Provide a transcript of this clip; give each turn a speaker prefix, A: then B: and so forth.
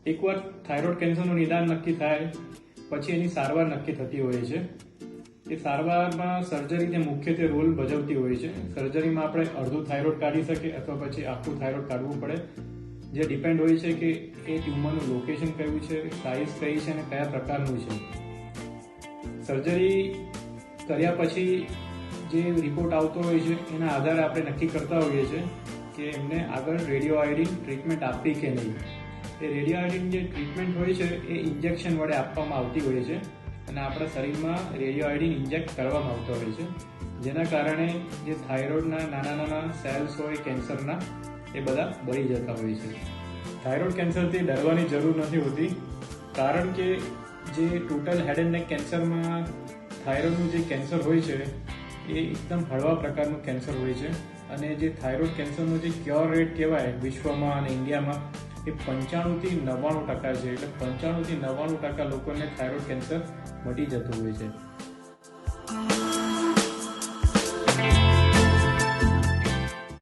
A: એકવાર થાઇરોઇડ કેન્સરનું નિદાન નક્કી થાય પછી એની સારવાર નક્કી થતી હોય છે. એ સારવારમાં સર્જરી મુખ્યત્વે રોલ ભજવતી હોય છે. સર્જરીમાં આપણે અડધું થાઇરોઇડ કાઢી શકીએ અથવા પછી આખું થાઇરોઇડ કાઢવું પડે, જે ડિપેન્ડ હોય છે કે એ ટ્યુમરનું લોકેશન કયું છે, સાઇઝ કઈ છે અને કયા પ્રકારનું છે. સર્જરી કર્યા પછી જે રિપોર્ટ આવતો હોય છે એના આધારે આપણે નક્કી કરતા હોઈએ છીએ કે એમને આગળ રેડિયો આયોડિન ટ્રીટમેન્ટ આપવી કે નહીં. એ રેડિયો આયોડિન જે ટ્રીટમેન્ટ હોય છે એ ઇન્જેક્શન વડે આપવામાં આવતી હોય છે અને આપણા શરીરમાં રેડિયો આયોડિન ઇન્જેક્ટ કરવામાં આવતો હોય છે, જેના કારણે જે થાઇરોઇડના નાના નાના સેલ્સ હોય કેન્સરના એ બધા બળી જતા હોય છે. થાઇરોઇડ કેન્સરથી ડરવાની જરૂર નથી હોતી, કારણ કે જે ટોટલ હેડ એન્ડ નેક કેન્સરમાં થાઇરોઇડનું જે કેન્સર હોય છે એ એકદમ હળવા પ્રકારનું કેન્સર હોય છે અને જે થાઇરોઇડ કેન્સરનો જે ક્યોર રેટ કહેવાય વિશ્વમાં અને ઇન્ડિયામાં એ 95 થી 99% છે. એટલે 95 થી 99% લોકોને થાઇરોઇડ કેન્સર મટી જતું હોય છે.